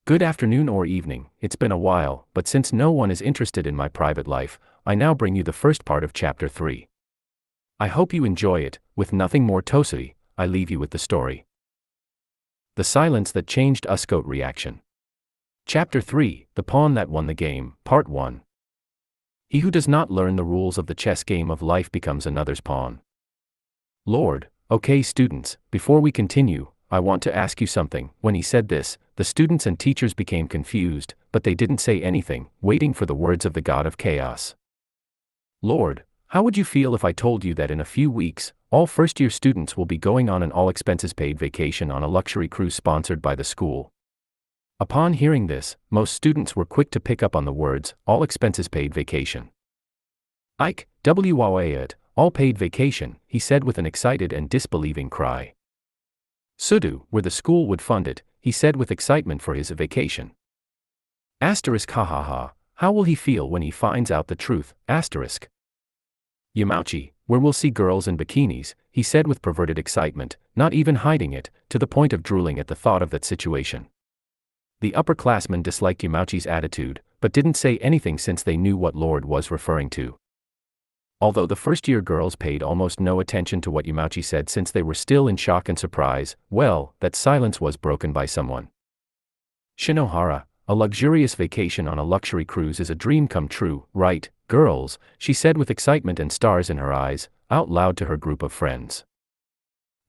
Good afternoon or evening, it's been a while, but since no one is interested in my private life, I now bring you the first part of Chapter 3. I hope you enjoy it. With nothing more Tosui, I leave you with the story. The silence that changed us. Cote reaction. Chapter 3, The Pawn That Won the Game, Part 1. He who does not learn the rules of the chess game of life becomes another's pawn. Lord, okay students, before we continue, I want to ask you something. When he said this, the students and teachers became confused, but they didn't say anything, waiting for the words of the God of Chaos. Lord, how would you feel if I told you that in a few weeks, all first-year students will be going on an all-expenses-paid vacation on a luxury cruise sponsored by the school? Upon hearing this, most students were quick to pick up on the words, all-expenses-paid vacation. Ike, W-A-it, all-paid vacation, he said with an excited and disbelieving cry. Sudu, where the school would fund it, he said with excitement for his vacation. Asterisk ha ha ha, how will he feel when he finds out the truth, asterisk. Yamauchi, where we'll see girls in bikinis, he said with perverted excitement, not even hiding it, to the point of drooling at the thought of that situation. The upperclassmen disliked Yamauchi's attitude, but didn't say anything since they knew what Lord was referring to. Although the first-year girls paid almost no attention to what Yamauchi said since they were still in shock and surprise, well, that silence was broken by someone. Shinohara, a luxurious vacation on a luxury cruise is a dream come true, right, girls, she said with excitement and stars in her eyes, out loud to her group of friends.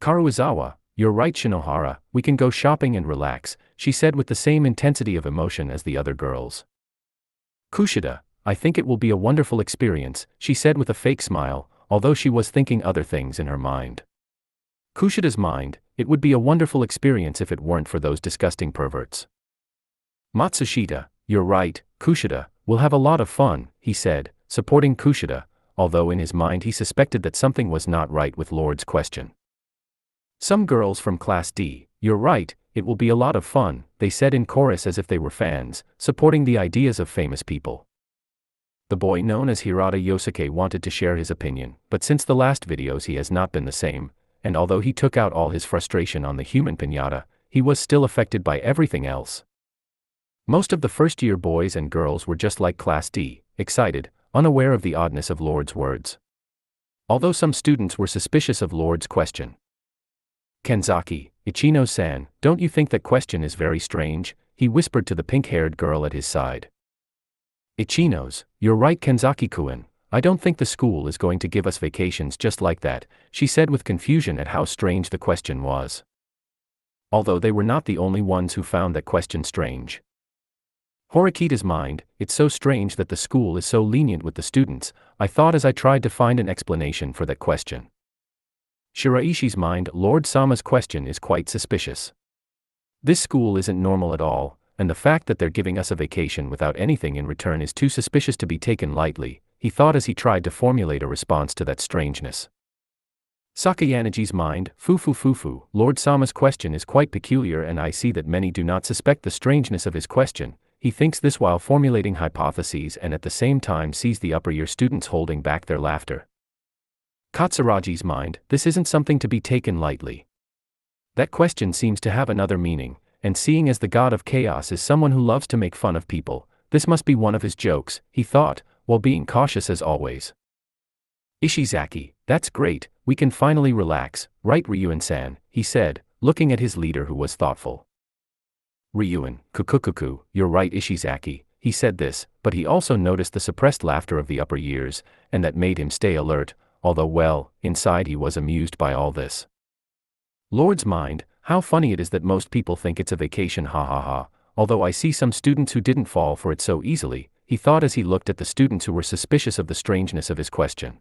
Karuizawa, you're right Shinohara, we can go shopping and relax, she said with the same intensity of emotion as the other girls. Kushida, I think it will be a wonderful experience, she said with a fake smile, although she was thinking other things in her mind. Kushida's mind, it would be a wonderful experience if it weren't for those disgusting perverts. Matsushita, you're right, Kushida, we'll have a lot of fun, he said, supporting Kushida, although in his mind he suspected that something was not right with Lord's question. Some girls from Class D, you're right, it will be a lot of fun, they said in chorus as if they were fans, supporting the ideas of famous people. The boy known as Hirata Yosuke wanted to share his opinion, but since the last videos he has not been the same, and although he took out all his frustration on the human piñata, he was still affected by everything else. Most of the first-year boys and girls were just like Class D, excited, unaware of the oddness of Lord's words. Although some students were suspicious of Lord's question. Kenzaki, Ichino-san, don't you think that question is very strange? He whispered to the pink-haired girl at his side. Ichinos, you're right Kenzaki-kun, I don't think the school is going to give us vacations just like that, she said with confusion at how strange the question was. Although they were not the only ones who found that question strange. Horikita's mind, it's so strange that the school is so lenient with the students, I thought as I tried to find an explanation for that question. Shiraishi's mind, Lord Sama's question is quite suspicious. This school isn't normal at all, and the fact that they're giving us a vacation without anything in return is too suspicious to be taken lightly, he thought as he tried to formulate a response to that strangeness. Sakayanagi's mind, Fufu, Lord Sama's question is quite peculiar and I see that many do not suspect the strangeness of his question, he thinks this while formulating hypotheses and at the same time sees the upper-year students holding back their laughter. Katsuragi's mind, this isn't something to be taken lightly. That question seems to have another meaning, and seeing as the God of Chaos is someone who loves to make fun of people, this must be one of his jokes, he thought, while being cautious as always. Ishizaki, that's great, we can finally relax, right Ryuen-san, he said, looking at his leader who was thoughtful. Ryuen, kukukuku, you're right Ishizaki, he said this, but he also noticed the suppressed laughter of the upper years, and that made him stay alert, although well, inside he was amused by all this. Lord's mind, how funny it is that most people think it's a vacation ha ha ha, although I see some students who didn't fall for it so easily, he thought as he looked at the students who were suspicious of the strangeness of his question.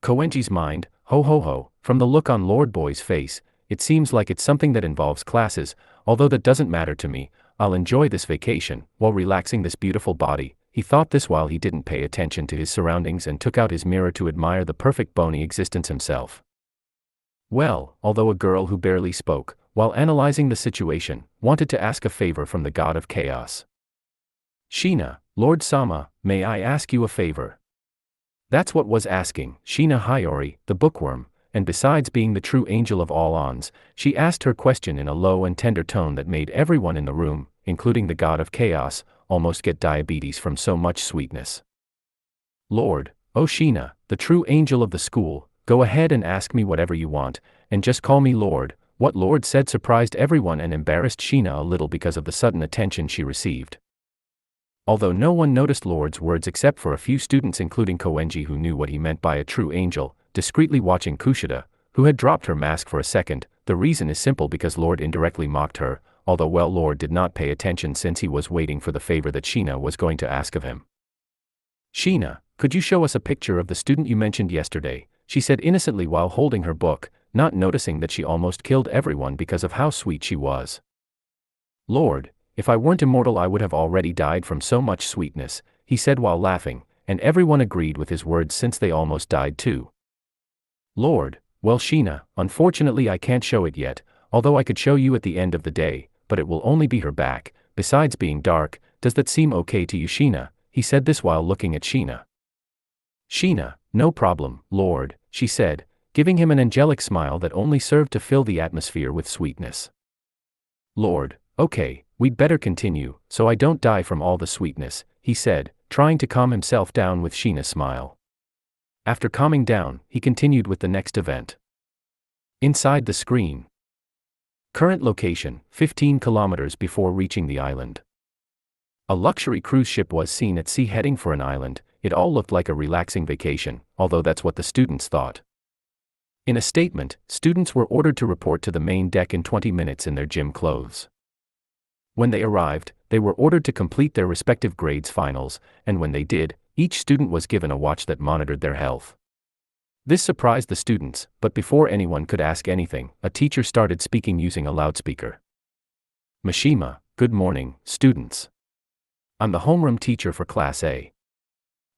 Koenji's mind, ho, from the look on Lord Boy's face, it seems like it's something that involves classes, although that doesn't matter to me, I'll enjoy this vacation, while relaxing this beautiful body, he thought this while he didn't pay attention to his surroundings and took out his mirror to admire the perfect bony existence himself. Well, although a girl who barely spoke, while analyzing the situation, wanted to ask a favor from the God of Chaos. Shina, Lord Sama, may I ask you a favor? That's what was asking, Shina Hiyori, the bookworm, and besides being the true angel of all ons, she asked her question in a low and tender tone that made everyone in the room, including the god of chaos, almost get diabetes from so much sweetness. Lord, oh Sheena, the true angel of the school, go ahead and ask me whatever you want, and just call me Lord. What Lord said surprised everyone and embarrassed Sheena a little because of the sudden attention she received. Although no one noticed Lord's words except for a few students including Koenji who knew what he meant by a true angel, discreetly watching Kushida, who had dropped her mask for a second, the reason is simple because Lord indirectly mocked her, although Lord did not pay attention since he was waiting for the favor that Sheena was going to ask of him. Sheena, could you show us a picture of the student you mentioned yesterday? She said innocently while holding her book, not noticing that she almost killed everyone because of how sweet she was. Lord, if I weren't immortal I would have already died from so much sweetness, he said while laughing, and everyone agreed with his words since they almost died too. Lord, well Sheena, unfortunately I can't show it yet, although I could show you at the end of the day, but it will only be her back. Besides being dark, does that seem okay to you Sheena? He said this while looking at Sheena. Sheena, no problem, Lord, she said, giving him an angelic smile that only served to fill the atmosphere with sweetness. Lord, okay, we'd better continue, so I don't die from all the sweetness, he said, trying to calm himself down with Sheena's smile. After calming down, he continued with the next event. Inside the screen. Current location, 15 kilometers before reaching the island. A luxury cruise ship was seen at sea heading for an island. It all looked like a relaxing vacation, although that's what the students thought. In a statement, students were ordered to report to the main deck in 20 minutes in their gym clothes. When they arrived, they were ordered to complete their respective grades finals, and when they did, each student was given a watch that monitored their health. This surprised the students, but before anyone could ask anything, a teacher started speaking using a loudspeaker. Mishima, good morning, students. I'm the homeroom teacher for Class A.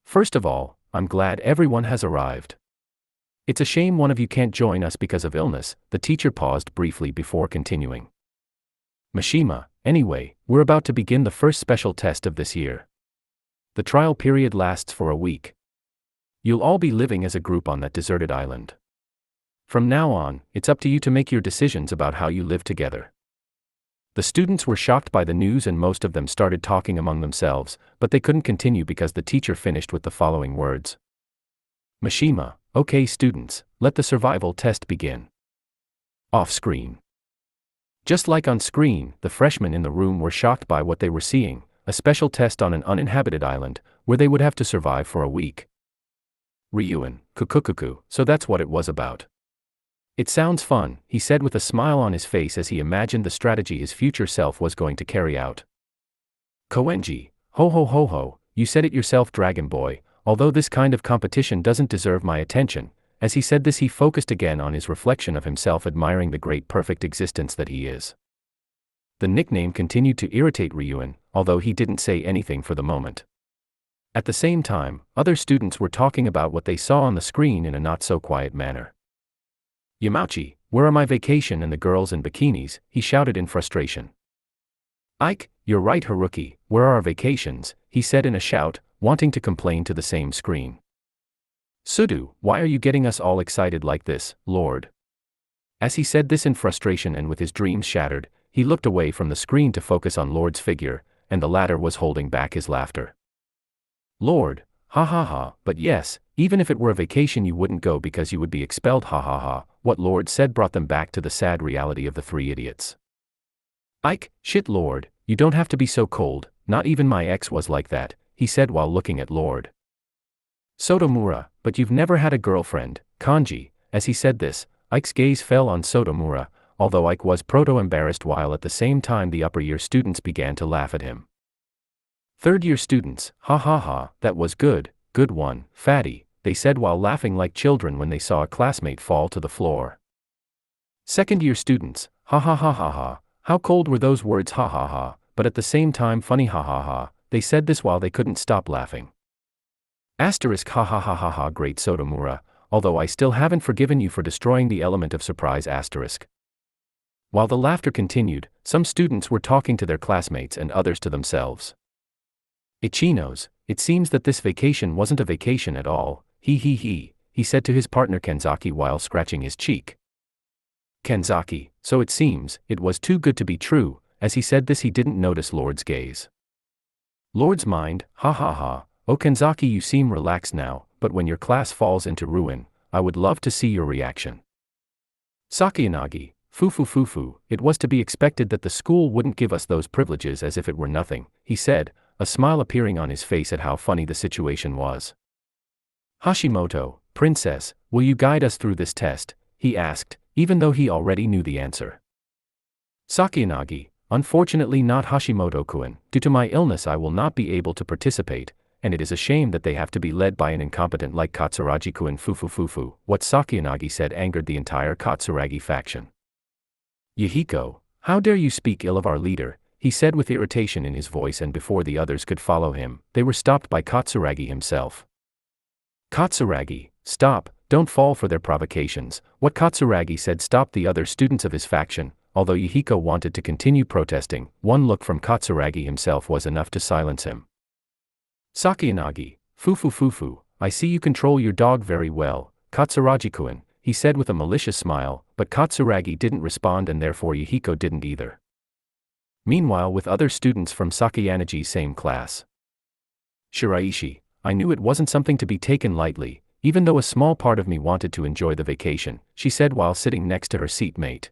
First of all, I'm glad everyone has arrived. It's a shame one of you can't join us because of illness, the teacher paused briefly before continuing. Mishima, anyway, we're about to begin the first special test of this year. The trial period lasts for a week. You'll all be living as a group on that deserted island. From now on, it's up to you to make your decisions about how you live together. The students were shocked by the news and most of them started talking among themselves, but they couldn't continue because the teacher finished with the following words. Mishima, okay students, let the survival test begin. Off screen. Just like on screen, the freshmen in the room were shocked by what they were seeing, a special test on an uninhabited island, where they would have to survive for a week. Ryuan, kukukuku, so that's what it was about. It sounds fun, he said with a smile on his face as he imagined the strategy his future self was going to carry out. Koenji, ho ho ho ho, you said it yourself Dragon Boy, although this kind of competition doesn't deserve my attention. As he said this he focused again on his reflection of himself admiring the great perfect existence that he is. The nickname continued to irritate Ryuan, although he didn't say anything for the moment. At the same time, other students were talking about what they saw on the screen in a not-so-quiet manner. Yamauchi, where are my vacation and the girls in bikinis? He shouted in frustration. Ike, you're right Haruki, where are our vacations? He said in a shout, wanting to complain to the same screen. Sudu, why are you getting us all excited like this, Lord? As he said this in frustration and with his dreams shattered, he looked away from the screen to focus on Lord's figure, and the latter was holding back his laughter. Lord, ha ha ha, but yes, even if it were a vacation you wouldn't go because you would be expelled ha ha ha, what Lord said brought them back to the sad reality of the three idiots. Ike, shit Lord, you don't have to be so cold, not even my ex was like that, he said while looking at Lord. Sotomura, but you've never had a girlfriend, Kanji. As he said this, Ike's gaze fell on Sotomura, although Ike was proto-embarrassed while at the same time the upper-year students began to laugh at him. Third-year students, ha ha ha, that was good one, fatty, they said while laughing like children when they saw a classmate fall to the floor. Second-year students, ha ha ha ha ha, how cold were those words ha ha ha, but at the same time funny ha ha ha, they said this while they couldn't stop laughing. Asterisk ha ha ha ha ha great Sotomura, although I still haven't forgiven you for destroying the element of surprise asterisk. While the laughter continued, some students were talking to their classmates and others to themselves. Ichinos, it seems that this vacation wasn't a vacation at all, he said to his partner Kenzaki while scratching his cheek. Kenzaki, so it seems, it was too good to be true, As he said this, he didn't notice Lord's gaze. Lord's mind, ha ha ha, "Oh Kenzaki, you seem relaxed now, but when your class falls into ruin, I would love to see your reaction." Sakayanagi, fufu, it was to be expected that the school wouldn't give us those privileges as if it were nothing, he said, a smile appearing on his face at how funny the situation was. Hashimoto, princess, will you guide us through this test? He asked, even though he already knew the answer. Sakayanagi, unfortunately not Hashimoto-kun, due to my illness I will not be able to participate, and it is a shame that they have to be led by an incompetent like Katsuragi-kun. Fufu. What Sakayanagi said angered the entire Katsuragi faction. Yahiko, how dare you speak ill of our leader, he said with irritation in his voice, and before the others could follow him, they were stopped by Katsuragi himself. Katsuragi, stop, don't fall for their provocations. What Katsuragi said stopped the other students of his faction. Although Yahiko wanted to continue protesting, one look from Katsuragi himself was enough to silence him. Sakayanagi, fufu, I see you control your dog very well, Katsuragi-kun, he said with a malicious smile, but Katsuragi didn't respond and therefore Yahiko didn't either. Meanwhile, with other students from Sakayanagi's same class. Shiraishi, I knew it wasn't something to be taken lightly, even though a small part of me wanted to enjoy the vacation, she said while sitting next to her seatmate.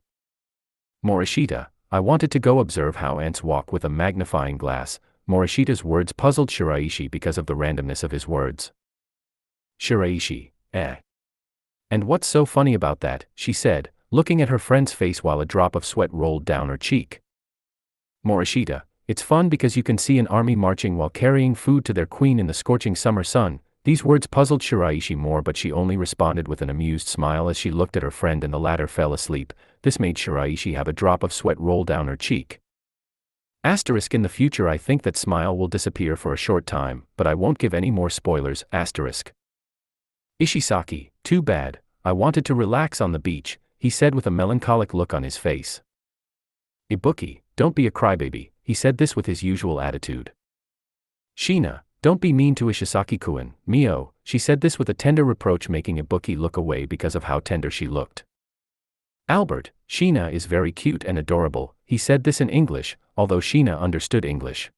Morishita, I wanted to go observe how ants walk with a magnifying glass. Morishita's words puzzled Shiraishi because of the randomness of his words. Shiraishi, And what's so funny about that, she said, looking at her friend's face while a drop of sweat rolled down her cheek. Morishita, it's fun because you can see an army marching while carrying food to their queen in the scorching summer sun. These words puzzled Shiraishi more, but she only responded with an amused smile as she looked at her friend and the latter fell asleep. This made Shiraishi have a drop of sweat roll down her cheek. Asterisk, in the future I think that smile will disappear for a short time, but I won't give any more spoilers. Asterisk. Ishisaki, too bad, I wanted to relax on the beach, he said with a melancholic look on his face. Ibuki, don't be a crybaby, he said this with his usual attitude. Shina, don't be mean to Ishisaki-kun, Mio, she said this with a tender reproach, making Ibuki look away because of how tender she looked. Albert, Shina is very cute and adorable, he said this in English, although Shina understood English.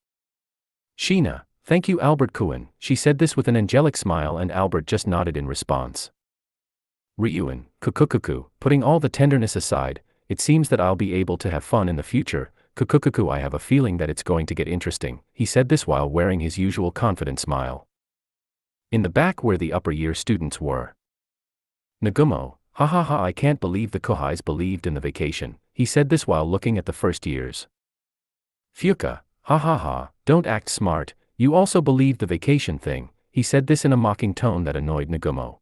Shina, thank you Albert-kun, she said this with an angelic smile and Albert just nodded in response. Ryuin, kukukuku, putting all the tenderness aside, it seems that I'll be able to have fun in the future. Kukukuku, I have a feeling that it's going to get interesting, he said this while wearing his usual confident smile. In the back where the upper year students were. Nagumo, ha ha ha, I can't believe the Kohais believed in the vacation, he said this while looking at the first years. Fuka, ha ha ha, don't act smart, you also believed the vacation thing, he said this in a mocking tone that annoyed Nagumo.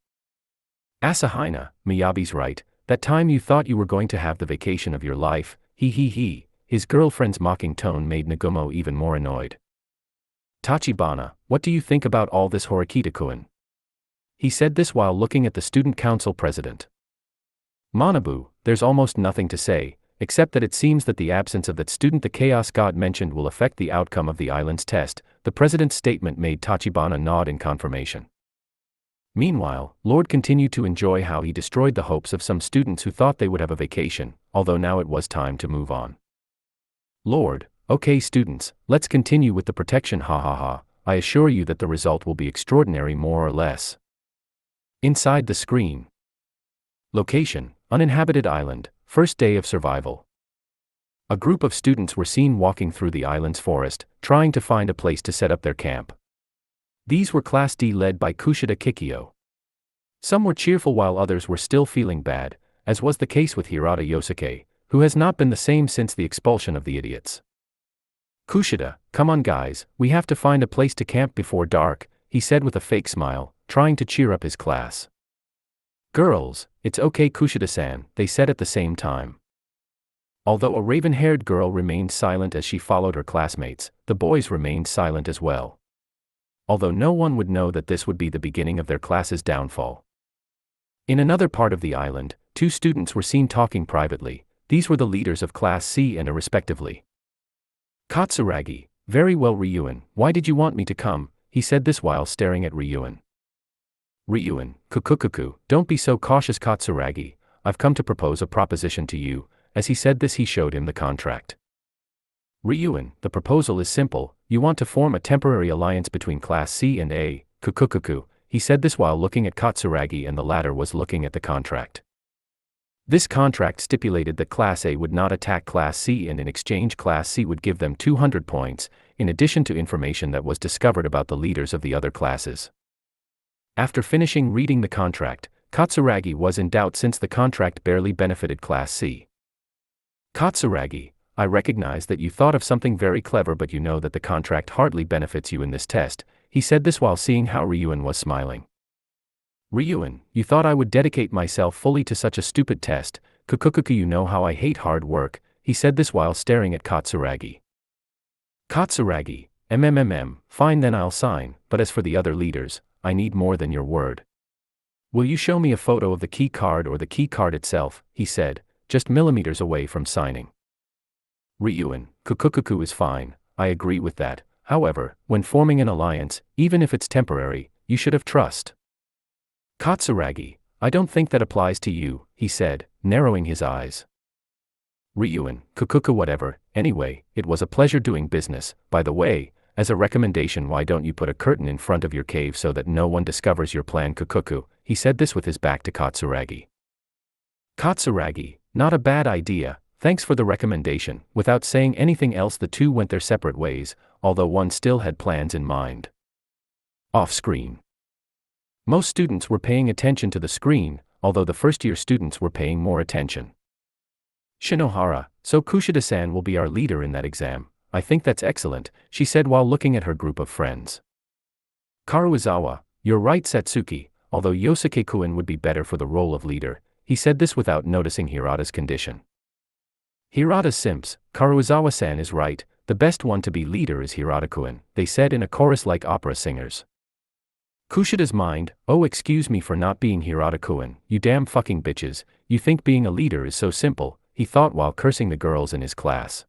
Asahina, Miyabi's right, that time you thought you were going to have the vacation of your life, he. His girlfriend's mocking tone made Nagumo even more annoyed. Tachibana, what do you think about all this, Horikita-kun? He said this while looking at the student council president. Manabu, there's almost nothing to say, except that it seems that the absence of that student the chaos god mentioned will affect the outcome of the island's test. The president's statement made Tachibana nod in confirmation. Meanwhile, Lord continued to enjoy how he destroyed the hopes of some students who thought they would have a vacation, although now it was time to move on. Lord, okay students, let's continue with the protection, ha ha ha, I assure you that the result will be extraordinary more or less. Inside the screen. Location, uninhabited island, first day of survival. A group of students were seen walking through the island's forest, trying to find a place to set up their camp. These were Class D led by Kushida Kikyo. Some were cheerful while others were still feeling bad, as was the case with Hirata Yosuke, who has not been the same since the expulsion of the idiots. Kushida, come on guys, we have to find a place to camp before dark, he said with a fake smile, trying to cheer up his class. Girls, it's okay Kushida-san, they said at the same time. Although a raven-haired girl remained silent as she followed her classmates, the boys remained silent as well. Although no one would know that this would be the beginning of their class's downfall. In another part of the island, two students were seen talking privately. These were the leaders of Class C and A respectively. Katsuragi, very well Ryuin, why did you want me to come? He said this while staring at Ryuin. Ryuin, kukukuku, don't be so cautious Katsuragi, I've come to propose a proposition to you. As he said this he showed him the contract. Ryuan, the proposal is simple. You want to form a temporary alliance between Class C and A, Kukukuku. He said this while looking at Katsuragi, and the latter was looking at the contract. This contract stipulated that Class A would not attack Class C, and in exchange Class C would give them 200 points, in addition to information that was discovered about the leaders of the other classes. After finishing reading the contract, Katsuragi was in doubt since the contract barely benefited Class C. Katsuragi, I recognize that you thought of something very clever, but you know that the contract hardly benefits you in this test. He said this while seeing how Ryuan was smiling. Ryuan, you thought I would dedicate myself fully to such a stupid test. Kukukuku, you know how I hate hard work. He said this while staring at Katsuragi. Katsuragi, fine then, I'll sign, but as for the other leaders, I need more than your word. Will you show me a photo of the key card or the key card itself? He said, just millimeters away from signing. Ryuan, Kukukuku is fine, I agree with that. However, when forming an alliance, even if it's temporary, you should have trust. Katsuragi, I don't think that applies to you, he said, narrowing his eyes. Ryuan, Kukuku, whatever. Anyway, it was a pleasure doing business. By the way, as a recommendation, why don't you put a curtain in front of your cave so that no one discovers your plan, Kukuku? He said this with his back to Katsuragi. Katsuragi, not a bad idea, thanks for the recommendation. Without saying anything else, the two went their separate ways, although one still had plans in mind. Off-screen. Most students were paying attention to the screen, although the first-year students were paying more attention. Shinohara, so Kushida-san will be our leader in that exam. I think that's excellent, she said while looking at her group of friends. Karuizawa, you're right, Satsuki, although Yosuke-kun would be better for the role of leader. He said this without noticing Hirata's condition. Hirata simps, Karuizawa-san is right, the best one to be leader is Hirata-kun, they said in a chorus like opera singers. Kushida's mind, oh excuse me for not being Hirata-kun, you damn fucking bitches, you think being a leader is so simple, he thought while cursing the girls in his class.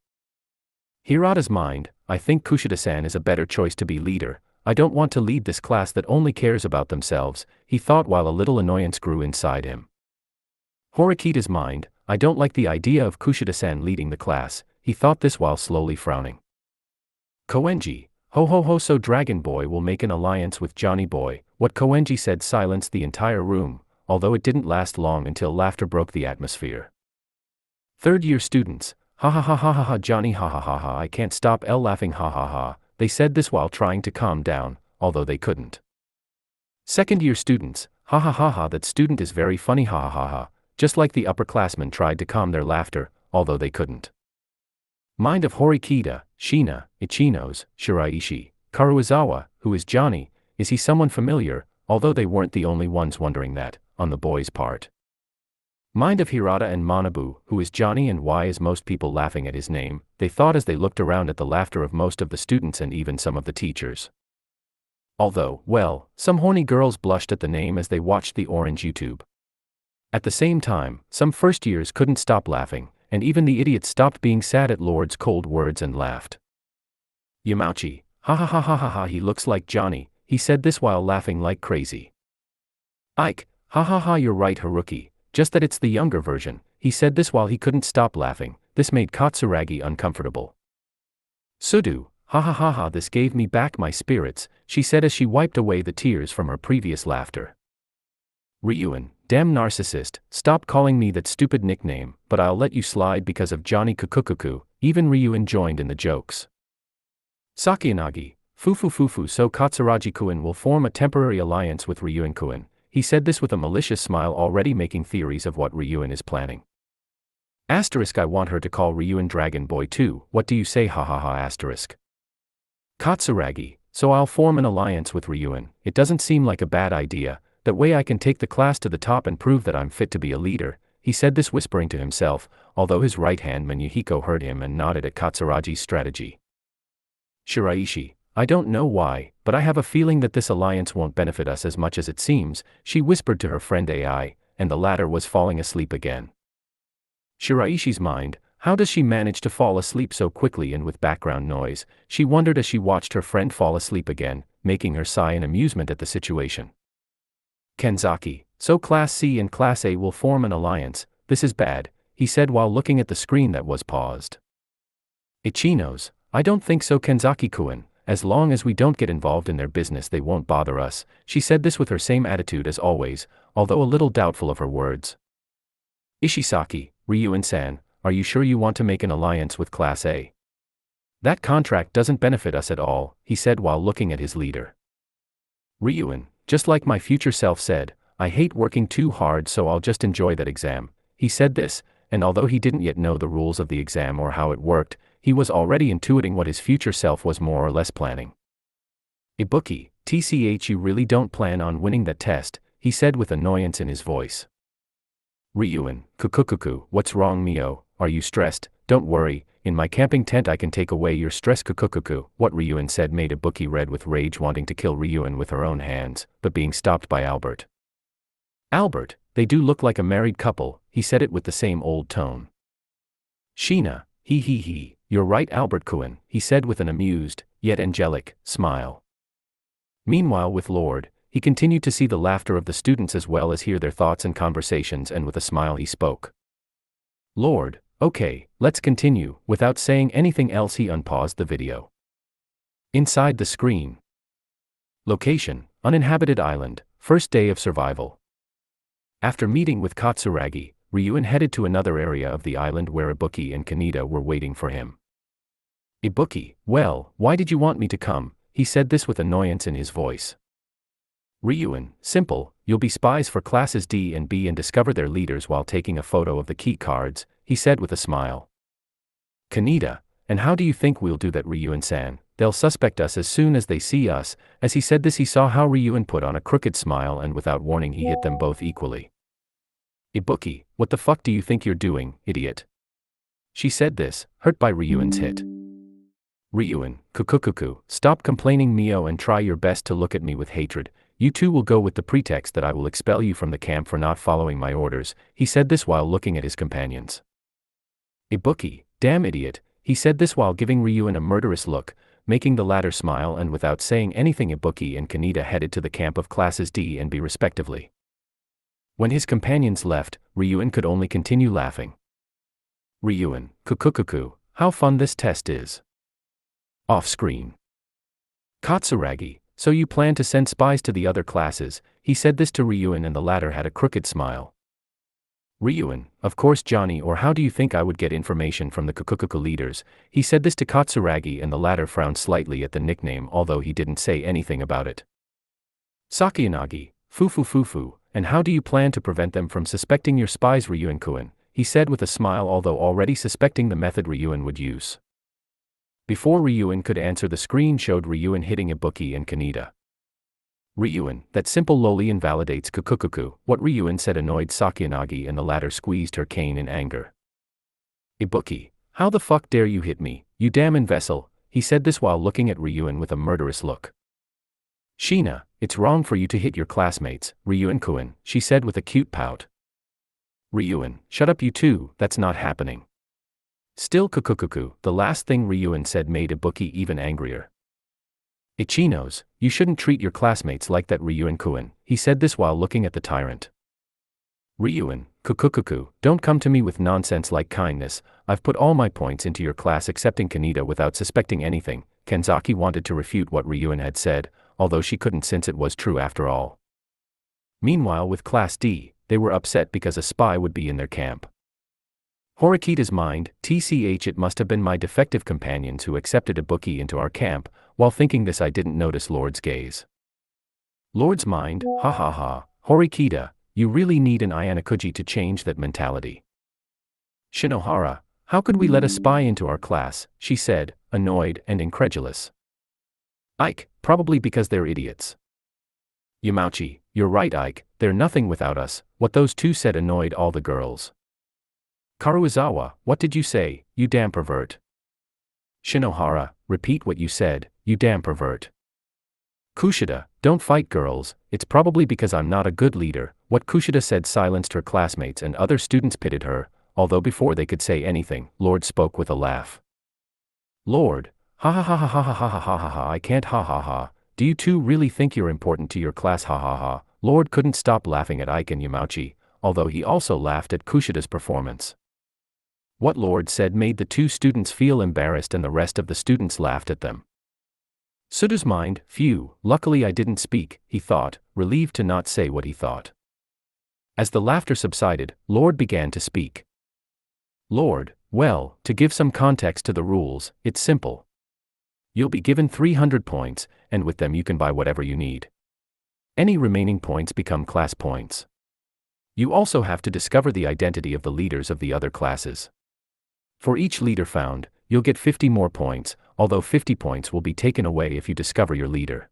Hirata's mind, I think Kushida-san is a better choice to be leader, I don't want to lead this class that only cares about themselves, he thought while a little annoyance grew inside him. Horikita's mind, I don't like the idea of Kushida-san leading the class, he thought this while slowly frowning. Koenji, ho ho ho, so Dragon Boy will make an alliance with Johnny Boy. What Koenji said silenced the entire room, although it didn't last long until laughter broke the atmosphere. Third-year students, ha ha ha ha ha ha, Johnny ha ha ha ha, I can't stop laughing ha ha ha, they said this while trying to calm down, although they couldn't. Second-year students, ha ha ha ha, that student is very funny ha ha ha ha, just like the upperclassmen tried to calm their laughter, although they couldn't. Mind of Horikita, Shina, Ichinos, Shiraishi, Karuizawa, who is Johnny, is he someone familiar, although they weren't the only ones wondering that, on the boys' part. Mind of Hirata and Manabu, who is Johnny and why is most people laughing at his name, they thought as they looked around at the laughter of most of the students and even some of the teachers. Although, well, some horny girls blushed at the name as they watched the orange YouTube. At the same time, some first years couldn't stop laughing, and even the idiots stopped being sad at Lord's cold words and laughed. Yamauchi, ha ha ha ha ha ha, he looks like Johnny, he said this while laughing like crazy. Ike, ha ha ha, you're right Haruki, just that it's the younger version, he said this while he couldn't stop laughing, this made Katsuragi uncomfortable. Sudu, ha ha ha ha, this gave me back my spirits, she said as she wiped away the tears from her previous laughter. Ryuan, damn narcissist, stop calling me that stupid nickname, but I'll let you slide because of Johnny Kukukuku, even Ryuan joined in the jokes. Sakiyanagi, fufu, so Katsuragi-kun will form a temporary alliance with Ryuan-kun, he said this with a malicious smile already making theories of what Ryuan is planning. Asterisk, I want her to call Ryuan Dragon Boy too, what do you say ha ha ha asterisk. Katsuragi, so I'll form an alliance with Ryuan, it doesn't seem like a bad idea, that way I can take the class to the top and prove that I'm fit to be a leader, he said this whispering to himself, although his right hand Mayuhiko heard him and nodded at Katsuragi's strategy. Shiraishi, I don't know why, but I have a feeling that this alliance won't benefit us as much as it seems, she whispered to her friend AI, and the latter was falling asleep again. Shiraishi's mind, how does she manage to fall asleep so quickly and with background noise, she wondered as she watched her friend fall asleep again, making her sigh in amusement at the situation. Kenzaki, so Class C and Class A will form an alliance, this is bad, he said while looking at the screen that was paused. Ichinos, I don't think so Kenzaki-kun, as long as we don't get involved in their business they won't bother us. She said this with her same attitude as always, although a little doubtful of her words. Ishisaki, Ryuen-san, are you sure you want to make an alliance with Class A? That contract doesn't benefit us at all, he said while looking at his leader. Ryuen, just like my future self said, I hate working too hard so I'll just enjoy that exam. He said this, and although he didn't yet know the rules of the exam or how it worked, he was already intuiting what his future self was more or less planning. Ibuki, TCH you really don't plan on winning that test, he said with annoyance in his voice. Ryuen, kukukuku, what's wrong Mio, are you stressed? Don't worry, in my camping tent I can take away your stress kukukuku. What Ryuen said made Ibuki red with rage, wanting to kill Ryuen with her own hands, but being stopped by Albert. Albert, they do look like a married couple, he said it with the same old tone. Sheena, he, you're right Albert-kun, he said with an amused, yet angelic, smile. Meanwhile with Lord, he continued to see the laughter of the students as well as hear their thoughts and conversations, and with a smile he spoke. Lord, okay, let's continue. Without saying anything else he unpaused the video. Inside the screen. Location, uninhabited island, first day of survival. After meeting with Katsuragi, Ryuen headed to another area of the island where Ibuki and Kaneda were waiting for him. Ibuki, well, why did you want me to come? He said this with annoyance in his voice. Ryuen, simple, you'll be spies for classes D and B and discover their leaders while taking a photo of the key cards, he said with a smile. Kaneda, and how do you think we'll do that Ryuen-san? They'll suspect us as soon as they see us. As he said this he saw how Ryuen put on a crooked smile and without warning he hit them both equally. Ibuki, what the fuck do you think you're doing, idiot? She said this, hurt by Ryuen's hit. Ryuen, kukukuku, stop complaining Mio and try your best to look at me with hatred. You two will go with the pretext that I will expel you from the camp for not following my orders, he said this while looking at his companions. Ibuki, damn idiot, he said this while giving Ryuen a murderous look, making the latter smile, and without saying anything Ibuki and Kaneda headed to the camp of classes D and B respectively. When his companions left, Ryuen could only continue laughing. Ryuen, kukukuku, how fun this test is. Off screen. Katsuragi, so you plan to send spies to the other classes, he said this to Ryuen and the latter had a crooked smile. Ryuen, of course Johnny, or how do you think I would get information from the kukukuku leaders? He said this to Katsuragi and the latter frowned slightly at the nickname although he didn't say anything about it. Sakayanagi, fufu, and how do you plan to prevent them from suspecting your spies Ryuen-kun? He said with a smile although already suspecting the method Ryuen would use. Before Ryuen could answer the screen showed Ryuen hitting Ibuki and Kaneda. Ryuen, that simple loli invalidates kukukuku, what Ryuen said annoyed Sakayanagi and the latter squeezed her cane in anger. Ibuki, how the fuck dare you hit me, you damn imbecile, he said this while looking at Ryuen with a murderous look. Sheena, it's wrong for you to hit your classmates, Ryuen-kun, she said with a cute pout. Ryuen, shut up you two, that's not happening. Still kukukuku, the last thing Ryuen said made Ibuki even angrier. Ichinos, you shouldn't treat your classmates like that Ryuen-kun, he said this while looking at the tyrant. Ryuen, kukukuku, don't come to me with nonsense like kindness, I've put all my points into your class excepting Kaneda without suspecting anything. Kenzaki wanted to refute what Ryuen had said, although she couldn't since it was true after all. Meanwhile with Class D, they were upset because a spy would be in their camp. Horikita's mind, TCH it must have been my defective companions who accepted Ibuki into our camp, while thinking this I didn't notice Lord's gaze. Lord's mind, ha ha ha, Horikita, you really need an Ayanakuji to change that mentality. Shinohara, how could we let a spy into our class, she said, annoyed and incredulous. Ike, probably because they're idiots. Yamauchi, you're right Ike, they're nothing without us, what those two said annoyed all the girls. Karuizawa, what did you say, you damn pervert? Shinohara, repeat what you said, you damn pervert. Kushida, don't fight girls, it's probably because I'm not a good leader, what Kushida said silenced her classmates and other students pitted her, although before they could say anything, Lord spoke with a laugh. Lord, ha ha ha ha ha ha ha ha ha ha I can't ha ha ha, do you two really think you're important to your class ha ha ha? Lord couldn't stop laughing at Ike and Yamauchi, although he also laughed at Kushida's performance. What Lord said made the two students feel embarrassed and the rest of the students laughed at them. Suda's mind, phew, luckily I didn't speak, he thought, relieved to not say what he thought. As the laughter subsided, Lord began to speak. Lord, well, to give some context to the rules, it's simple. You'll be given 300 points, and with them you can buy whatever you need. Any remaining points become class points. You also have to discover the identity of the leaders of the other classes. For each leader found, you'll get 50 more points, although 50 points will be taken away if you discover your leader.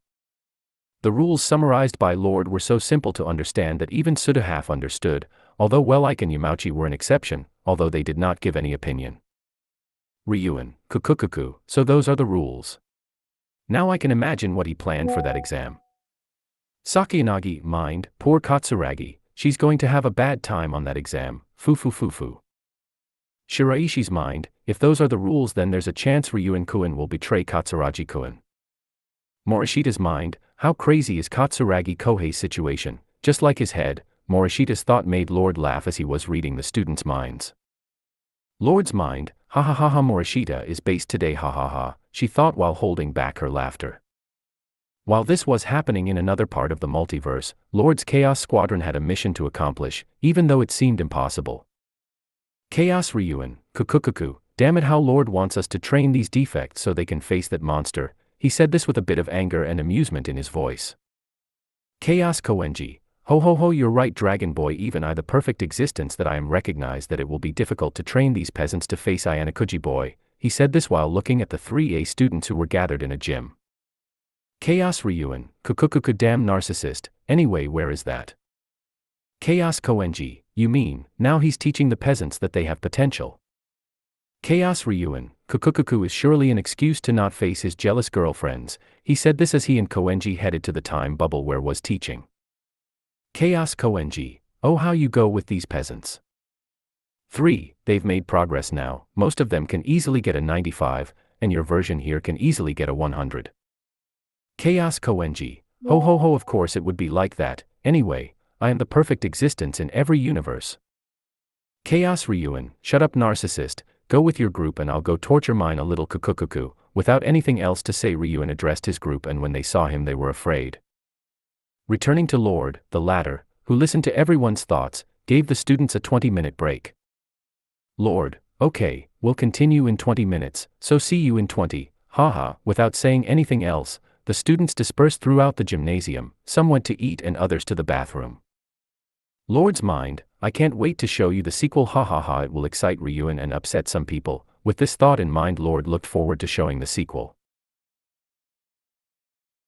The rules summarized by Lord were so simple to understand that even Suda half understood, although Ike and Yamauchi were an exception, although they did not give any opinion. Ryuan, kukukuku, so those are the rules. Now I can imagine what he planned for that exam. Sakayanagi, mind, poor Katsuragi, she's going to have a bad time on that exam, foo. Shiraishi's mind, if those are the rules then there's a chance Ryuan-kun will betray Katsuragi-kun. Morishita's mind, how crazy is Katsuragi Kohei's situation, just like his head, Morishita's thought made Lord laugh as he was reading the students' minds. Lord's mind, ha Morishita is based today ha, she thought while holding back her laughter. While this was happening in another part of the multiverse, Lord's Chaos Squadron had a mission to accomplish, even though it seemed impossible. Chaos Ryuan, kukukuku, damn it how Lord wants us to train these defects so they can face that monster, he said this with a bit of anger and amusement in his voice. Chaos Koenji, ho you're right Dragon Boy even I the perfect existence that I am recognize that it will be difficult to train these peasants to face Ayanokuji boy, he said this while looking at the 3A students who were gathered in a gym. Chaos Ryuan, kukukuku damn narcissist, anyway where is that? Chaos Koenji, you mean, now he's teaching the peasants that they have potential. Chaos Ryuan, kukukuku is surely an excuse to not face his jealous girlfriends, he said this as he and Koenji headed to the time bubble where was teaching. Chaos Koenji, oh how you go with these peasants. 3, they've made progress now, most of them can easily get a 95, and your version here can easily get a 100. Chaos Koenji, ho of course it would be like that, anyway, I am the perfect existence in every universe. Chaos Ryuan, shut up narcissist, go with your group and I'll go torture mine a little kukukuku, without anything else to say Ryuan addressed his group and when they saw him they were afraid. Returning to Lord, the latter, who listened to everyone's thoughts, gave the students a 20-minute break. Lord, okay, we'll continue in 20 minutes, so see you in 20, haha, without saying anything else, the students dispersed throughout the gymnasium, some went to eat and others to the bathroom. Lord's mind, I can't wait to show you the sequel ha it will excite Ryuan and upset some people, with this thought in mind Lord looked forward to showing the sequel.